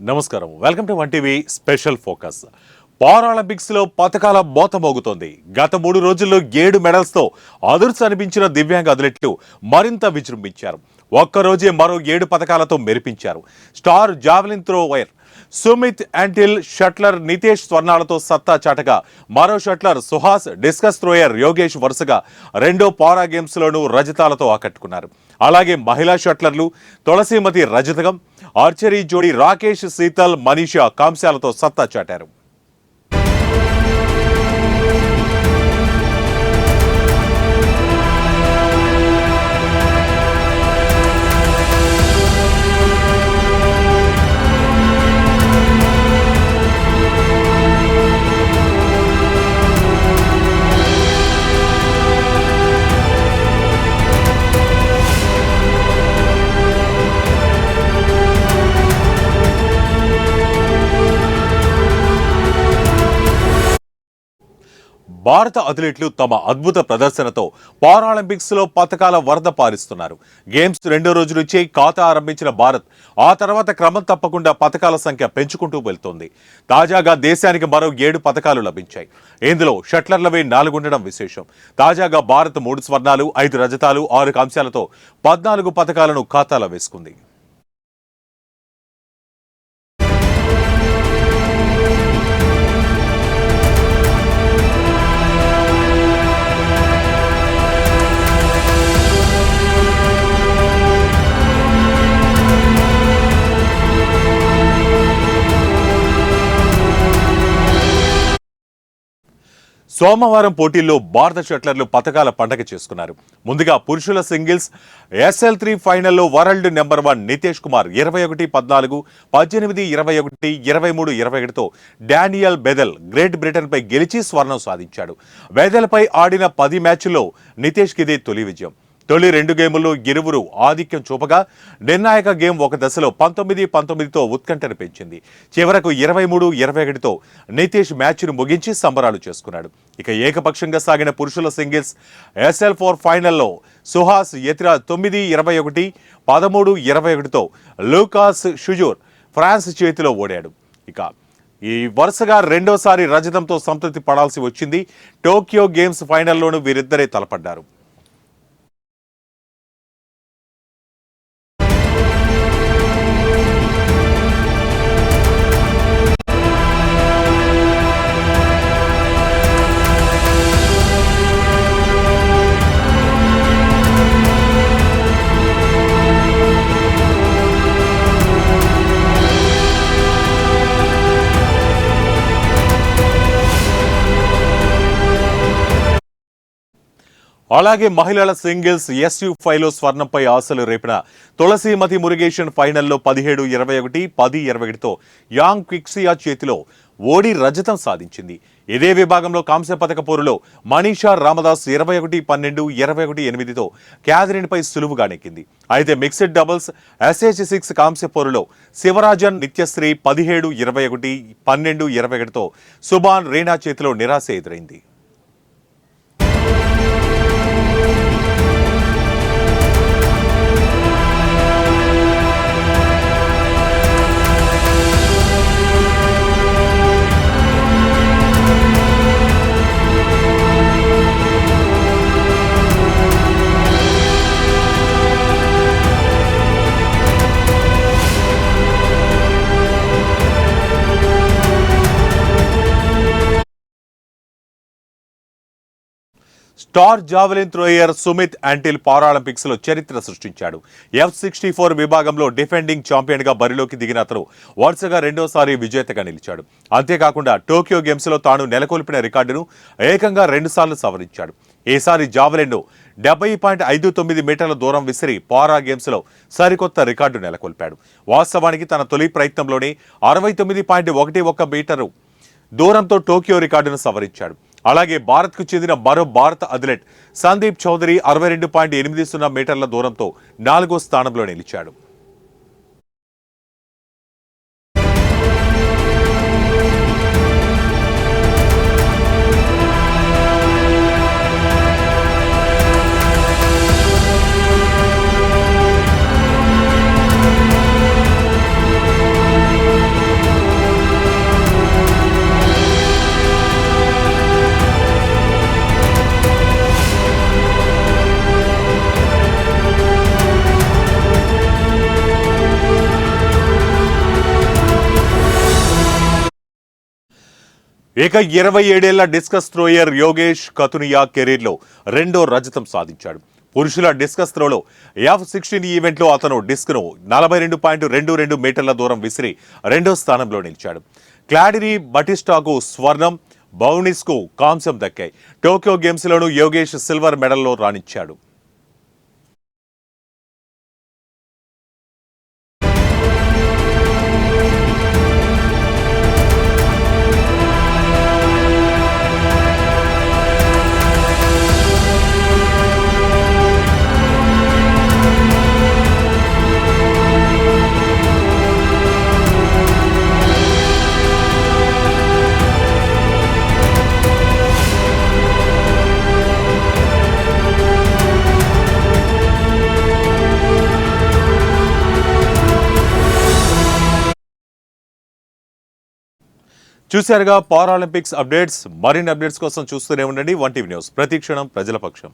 నమస్కారం, welcome to 1TV special focus. Paralympics లో పతకాల మోత మోగుతోంది. గత 3 రోజుల్లో 7 మెడల్స్ తో అదుర్స్ అనిపించిన దివ్యాంగ అథ్లెట్లు మరింత విజృంభించారు. ఒక్కరోజే మరో 7 పతకాలతో మెరిపించారు. Star javelin thrower Sumit Antil, shuttler Nitesh స్వర్ణాలతో సత్తా చాటగా మరో shuttler Suhas, discus thrower Yogesh వరుసగా రెండో పారా గేమ్స్ లోనూ రజతాలతో ఆకట్టుకున్నారు. అలాగే మహిళా షట్లర్లు తులసీమతి రజతకం, ఆర్చరీ జోడీ రాకేష్, శీతల్, మనీషా కాంస్యాలతో సత్తా చాటారు. భారత అథ్లెట్లు తమ అద్భుత ప్రదర్శనతో పారాలింపిక్స్ లో పతకాల వరద పారిస్తున్నారు. గేమ్స్ రెండో రోజు నుంచే ఖాతా ఆరంభించిన భారత్ ఆ తర్వాత క్రమం తప్పకుండా పతకాల సంఖ్య పెంచుకుంటూ వెళ్తోంది. తాజాగా దేశానికి మరో 7 పతకాలు లభించాయి. ఇందులో షట్లర్లవే 4 ఉండడం విశేషం. తాజాగా భారత్ 3 స్వర్ణాలు, 5 రజతాలు, 6 కాంస్యాలతో 14 పతకాలను ఖాతాలో వేసుకుంది. సోమవారం పోటీల్లో భారత షట్లర్లు పతకాల పండగ చేసుకున్నారు. ముందుగా పురుషుల సింగిల్స్ SL3 ఫైనల్లో వరల్డ్ నెంబర్ 1 నితేష్ కుమార్ 21-14, 18-21, 23-21తో డానియల్ బెదెల్ గ్రేట్ బ్రిటన్ పై గెలిచి స్వర్ణం సాధించాడు. బెదెల్ పై ఆడిన 10 మ్యాచ్ల్లో నితేష్కి ఇదే తొలి విజయం. తొలి 2 గేముల్లో ఇరువురు ఆధిక్యం చూపగా నిర్ణాయక గేమ్ ఒక దశలో 19-19తో ఉత్కంఠను పెంచింది. చివరకు 23-21తో నితేష్ మ్యాచ్ను ముగించి సంబరాలు చేసుకున్నాడు. ఇక ఏకపక్షంగా సాగిన పురుషుల సింగిల్స్ SL4 ఫైనల్లో సుహాస్ ఎతిరా 9-21, 13-21తో లూకాస్ షుజూర్ ఫ్రాన్స్ చేతిలో ఓడాడు. ఇక ఈ వరుసగా రెండోసారి రజతంతో సంతృప్తి పడాల్సి వచ్చింది. టోక్యో గేమ్స్ ఫైనల్లోనూ వీరిద్దరే తలపడ్డారు. అలాగే మహిళల సింగిల్స్ SU5లో స్వర్ణంపై ఆశలు రేపిన తులసీమతి మురుగేషన్ ఫైనల్లో 17-21, 10-21తో యాంగ్ క్విక్సియా చేతిలో ఓడి రజతం సాధించింది. ఇదే విభాగంలో కాంస్య పతక పోరులో మనీషా రామదాస్ 21-12, 21-8తో క్యాథరిన్పై సులువుగా నెక్కింది. అయితే మిక్స్డ్ డబుల్స్ SH6 కాంస్య పోరులో శివరాజన్ నిత్యశ్రీ 17-21, 12-21తో సుబాన్ రీనా చేతిలో నిరాశ ఎదురైంది. Star javelin thrower Sumit Antil Paralympics లో చరిత్ర సృష్టించాడు. F64 విభాగంలో డిఫెండింగ్ ఛాంపియన్ గా బరిలోకి దిగిన అతను వరుసగా రెండోసారి విజేతగా నిలిచాడు. అంతేకాకుండా టోక్యో గేమ్స్ లో తాను నెలకొల్పిన రికార్డును ఏకంగా 2 సార్లు సవరించాడు. ఈసారి జావెలిన్ 70.59 మీటర్ల దూరం విసిరి పారా గేమ్స్ లో సరికొత్త రికార్డు నెలకొల్పాడు. వాస్తవానికి తన తొలి ప్రయత్నంలోనే 69.11 మీటరు దూరంతో టోక్యో రికార్డును సవరించాడు. అలాగే భారత్కు చెందిన మరో భారత అథ్లెట్ సందీప్ చౌదరి 62.80 మీటర్ల దూరంతో 4వ స్థానంలో నిలిచాడు. ఇక 27 ఏళ్ల డిస్కస్ థ్రోయర్ యోగేష్ కతునియా కెరీర్లో రెండో రజతం సాధించాడు. పురుషుల డిస్కస్ త్రోలో F16 ఈవెంట్లో అతను డిస్క్ను 42.22 మీటర్ల దూరం విసిరి రెండో స్థానంలో నిలిచాడు. క్లాడిని బటిస్టాకు స్వర్ణం, బౌనిస్కు కాంస్యం దక్కాయి. టోక్యో గేమ్స్లోనూ యోగేష్ సిల్వర్ మెడల్లో రాణించాడు. చూశారుగా పారాలింపిక్స్ అప్డేట్స్. మరిన్ని అప్డేట్స్ కోసం చూస్తూనే ఉండండి 1TV న్యూస్. ప్రతి క్షణం ప్రజల పక్షం.